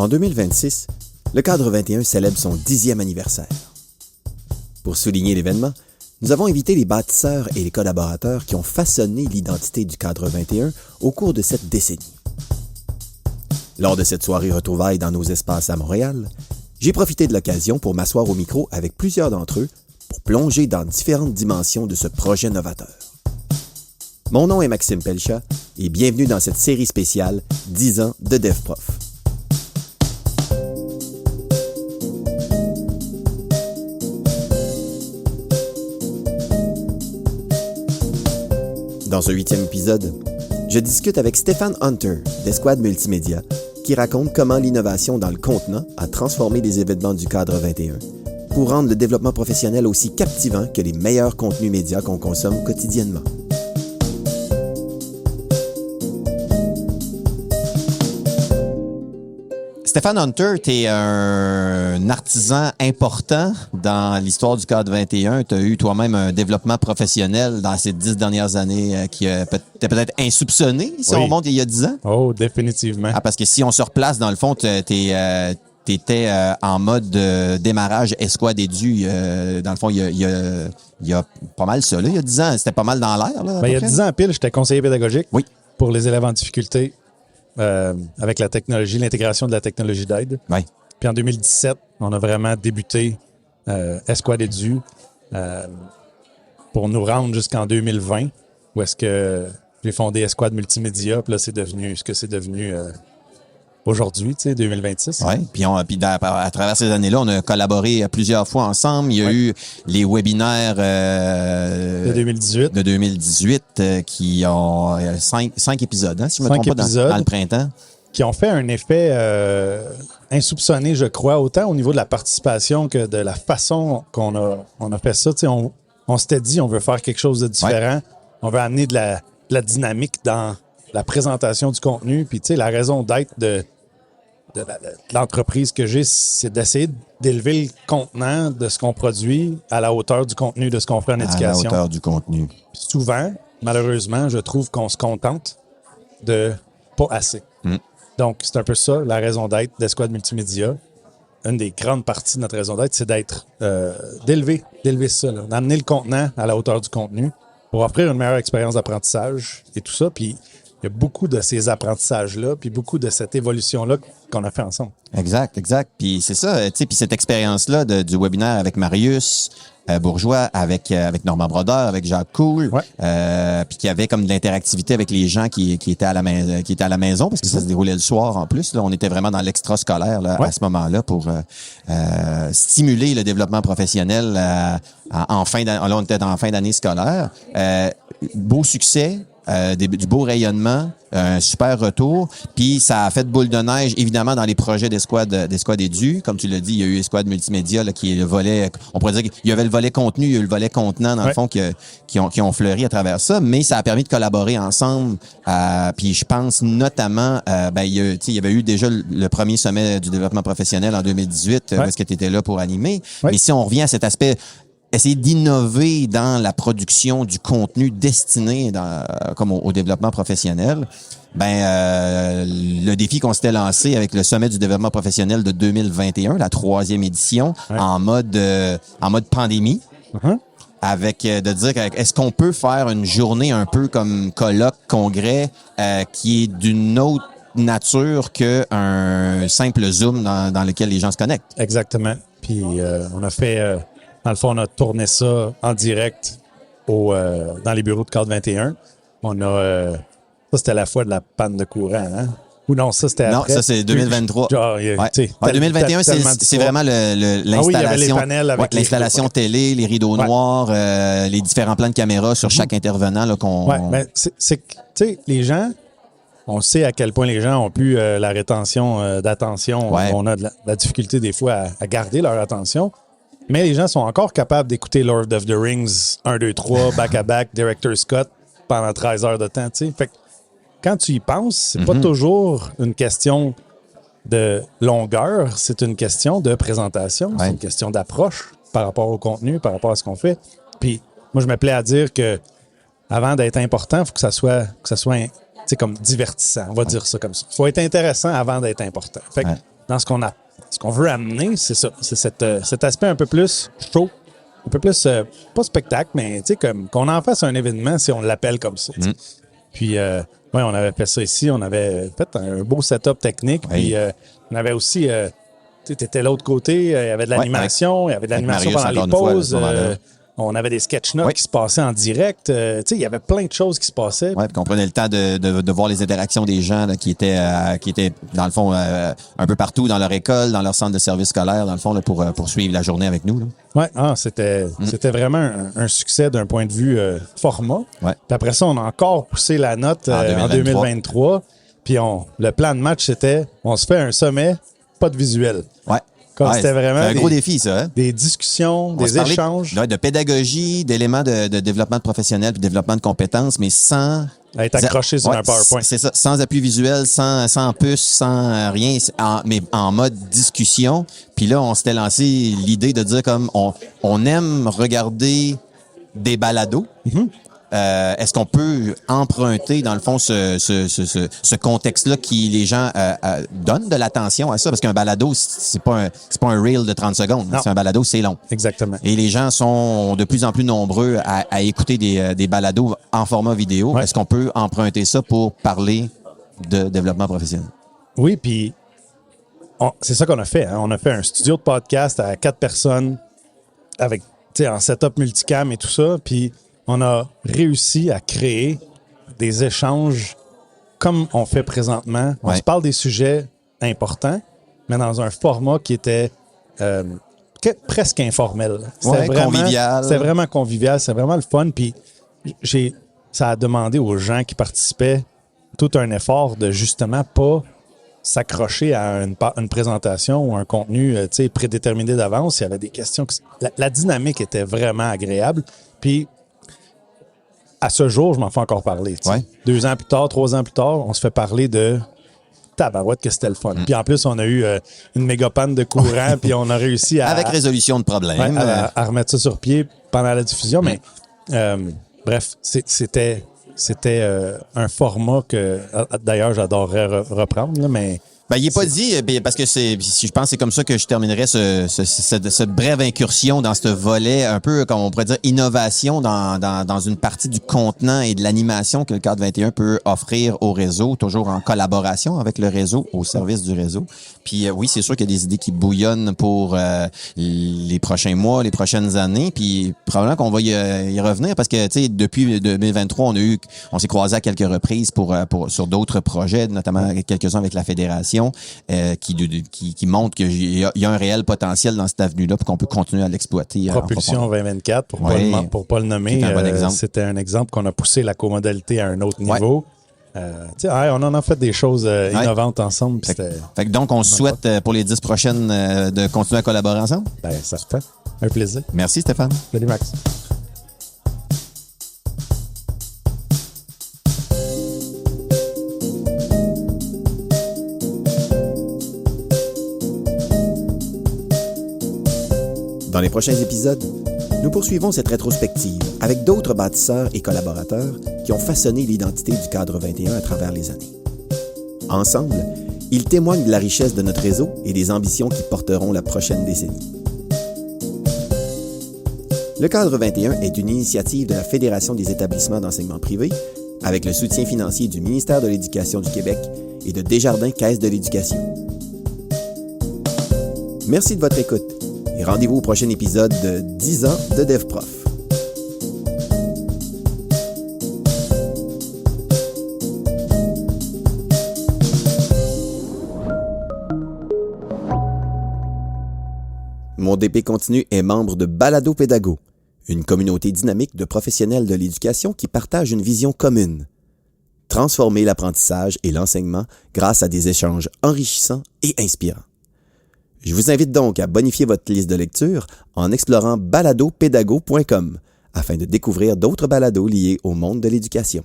En 2026, le Cadre 21 célèbre son 10e anniversaire. Pour souligner l'événement, nous avons invité les bâtisseurs et les collaborateurs qui ont façonné l'identité du Cadre 21 au cours de cette décennie. Lors de cette soirée retrouvailles dans nos espaces à Montréal, j'ai profité de l'occasion pour m'asseoir au micro avec plusieurs d'entre eux pour plonger dans différentes dimensions de ce projet novateur. Mon nom est Maxime Pelchat et bienvenue dans cette série spéciale 10 ans de DevProf. Dans ce 8e épisode, je discute avec Stéphane Hunter d'Esquad Multimédia qui raconte comment l'innovation dans le contenant a transformé les événements du Cadre 21 pour rendre le développement professionnel aussi captivant que les meilleurs contenus médias qu'on consomme quotidiennement. Stéphane Hunter, tu es un artisan important dans l'histoire du Cadre 21. Tu as eu toi-même un développement professionnel dans ces 10 dernières années qui était peut-être insoupçonné si on monte il y a 10 ans. Oh, définitivement. Ah, parce que si on se replace, dans le fond, t'étais en mode démarrage Esquad Edu. Dans le fond, il y a pas mal ça. Là. Il y a 10 ans, c'était pas mal dans l'air. Là, il y a 10 ans pile, j'étais conseiller pédagogique pour les élèves en difficulté. Avec la technologie, l'intégration de la technologie d'aide. Oui. Puis en 2017, on a vraiment débuté Esquad Edu pour nous rendre jusqu'en 2020, où est-ce que j'ai fondé Esquad Multimédia. Puis là, c'est devenu ce que c'est devenu aujourd'hui, 2026. Oui, puis à travers ces années-là, on a collaboré plusieurs fois ensemble. Il y a eu les webinaires de 2018 qui ont 5 épisodes, hein, si je ne me trompe pas, dans le printemps. Qui ont fait un effet insoupçonné, je crois, autant au niveau de la participation que de la façon qu'on a fait ça. On s'était dit, on veut faire quelque chose de différent. Ouais. On veut amener de la dynamique dans la présentation du contenu. Puis, la raison d'être de l'entreprise que j'ai, c'est d'essayer d'élever le contenant de ce qu'on produit à la hauteur du contenu de ce qu'on fait en éducation. À la hauteur du contenu. Puis souvent, malheureusement, je trouve qu'on se contente de pas assez. Donc, c'est un peu ça, la raison d'être d'Esquad Multimédia. Une des grandes parties de notre raison d'être, c'est d'élever ça, d'amener le contenant à la hauteur du contenu pour offrir une meilleure expérience d'apprentissage et tout ça. Puis, il y a beaucoup de ces apprentissages-là, puis beaucoup de cette évolution-là qu'on a fait ensemble. Exact. Puis c'est ça, puis cette expérience-là du webinaire avec Marius Bourgeois, avec Normand Brodeur, avec Jacques Cool, puis qui avait comme de l'interactivité avec les gens qui étaient à la maison, parce que ça se déroulait le soir en plus. Là, on était vraiment dans l'extrascolaire à ce moment-là pour stimuler le développement professionnel en fin d'année. Là, on était en fin d'année scolaire. Beau succès. Du beau rayonnement, un super retour, puis ça a fait boule de neige évidemment dans les projets d'Esquad Edu. Comme tu l'as dit, il y a eu Esquad Multimédia là, qui est le volet, on pourrait dire qu'il y avait le volet contenu, il y a eu le volet contenant dans le fond qui ont fleuri à travers ça, mais ça a permis de collaborer ensemble. Puis je pense notamment, il y avait eu déjà le premier sommet du développement professionnel en 2018, parce que tu étais là pour animer. Mais si on revient à cet aspect essayer d'innover dans la production du contenu destiné comme au développement professionnel, le défi qu'on s'était lancé avec le sommet du développement professionnel de 2021, la 3e édition, en mode pandémie, avec de dire est-ce qu'on peut faire une journée un peu comme colloque, congrès, qui est d'une autre nature qu'un simple Zoom dans lequel les gens se connectent. Exactement. Puis on a fait... Dans le fond, on a tourné ça en direct dans les bureaux de Cadre 21. On a... ça, c'était la fois de la panne de courant, hein? Ou non, ça, c'était après. Non, ça, c'est 2023. Genre, 2021, c'est vraiment l'installation. il y avait les panels avec l'installation télé, les rideaux noirs, les différents plans de caméra sur chaque intervenant. Là, les gens... On sait à quel point les gens ont pu la rétention d'attention. On a de la difficulté des fois à garder leur attention. Mais les gens sont encore capables d'écouter Lord of the Rings 1, 2, 3, back-à-back, Director Scott pendant 13 heures de temps. T'sais. Fait que quand tu y penses, c'est pas toujours une question de longueur, c'est une question de présentation, c'est une question d'approche par rapport au contenu, par rapport à ce qu'on fait. Puis moi, je me plais à dire que avant d'être important, il faut que ça soit comme divertissant. On va dire ça comme ça. Il faut être intéressant avant d'être important. Fait que, dans ce qu'on veut amener, c'est ça. C'est cet aspect un peu plus chaud, un peu plus, pas spectacle, mais tu sais, comme qu'on en fasse un événement si on l'appelle comme ça. Puis, on avait fait ça ici. On avait fait un beau setup technique. Puis, on avait aussi, tu étais de l'autre côté, il y avait de l'animation. Il y avait de l'animation pendant les pauses. On avait des sketch notes qui se passaient en direct. Il y avait plein de choses qui se passaient. Oui, puis qu'on prenait le temps de voir les interactions des gens là, qui étaient, dans le fond, un peu partout dans leur école, dans leur centre de service scolaire, dans le fond, là, pour suivre la journée avec nous. Oui, c'était vraiment un succès d'un point de vue format. Ouais. Puis après ça, on a encore poussé la note en 2023. Puis le plan de match, c'était on se fait un sommet, pas de visuel. Ouais. C'était vraiment un gros défi, ça. Hein? Des discussions, des échanges. De pédagogie, d'éléments de développement de professionnels, puis de développement de compétences, mais sans... être accroché sur un PowerPoint. C'est ça, sans appui visuel, sans puce, sans rien, mais en mode discussion. Puis là, on s'était lancé l'idée de dire comme on aime regarder des balados. Mm-hmm. Est-ce qu'on peut emprunter, dans le fond, ce contexte-là qui les gens donnent de l'attention à ça? Parce qu'un balado, c'est pas un reel de 30 secondes. Non. C'est un balado, c'est long. Exactement. Et les gens sont de plus en plus nombreux à écouter des balados en format vidéo. Ouais. Est-ce qu'on peut emprunter ça pour parler de développement professionnel? Oui, puis c'est ça qu'on a fait. Hein? On a fait un studio de podcast à 4 personnes avec, en setup multicam et tout ça, puis on a réussi à créer des échanges comme on fait présentement. On se parle des sujets importants, mais dans un format qui était presque informel. C'était convivial. C'est vraiment convivial, c'est vraiment le fun. Puis ça a demandé aux gens qui participaient tout un effort de justement pas s'accrocher à une présentation ou un contenu prédéterminé d'avance. Il y avait des questions. La dynamique était vraiment agréable. Puis à ce jour, je m'en fais encore parler. 2 ans plus tard, 3 ans plus tard, on se fait parler de tabarouette que c'était le fun. Puis en plus, on a eu une méga panne de courant, puis on a réussi à... Avec résolution de problème. À remettre ça sur pied pendant la diffusion. Mais bref, c'était un format que, d'ailleurs, j'adorerais reprendre, là, mais... Il n'est pas dit, parce que je pense que c'est comme ça que je terminerais cette brève incursion dans ce volet, un peu, comme on pourrait dire, innovation dans une partie du contenant et de l'animation que le Cadre 21 peut offrir au réseau, toujours en collaboration avec le réseau, au service du réseau. Puis oui, c'est sûr qu'il y a des idées qui bouillonnent pour les prochains mois, les prochaines années, puis probablement qu'on va y revenir parce que, tu sais, depuis 2023, on s'est croisés à quelques reprises sur d'autres projets, notamment quelques-uns avec la Fédération. Qui montre qu'il y a un réel potentiel dans cette avenue-là pour qu'on peut continuer à l'exploiter. Propulsion 2024, pour pas le nommer, c'était un exemple qu'on a poussé la comodalité à un autre niveau. On en a fait des choses innovantes ensemble. Donc, on se souhaite pour les 10 prochaines de continuer à collaborer ensemble? Certain. Un plaisir. Merci Stéphane. Salut Max. Dans les prochains épisodes, nous poursuivons cette rétrospective avec d'autres bâtisseurs et collaborateurs qui ont façonné l'identité du Cadre 21 à travers les années. Ensemble, ils témoignent de la richesse de notre réseau et des ambitions qui porteront la prochaine décennie. Le Cadre 21 est une initiative de la Fédération des établissements d'enseignement privé avec le soutien financier du ministère de l'Éducation du Québec et de Desjardins Caisse de l'Éducation. Merci de votre écoute. Et rendez-vous au prochain épisode de 10 ans de DevProf. Mon DP Continu est membre de Balado Pédago, une communauté dynamique de professionnels de l'éducation qui partagent une vision commune. Transformer l'apprentissage et l'enseignement grâce à des échanges enrichissants et inspirants. Je vous invite donc à bonifier votre liste de lecture en explorant baladopédago.com afin de découvrir d'autres balados liés au monde de l'éducation.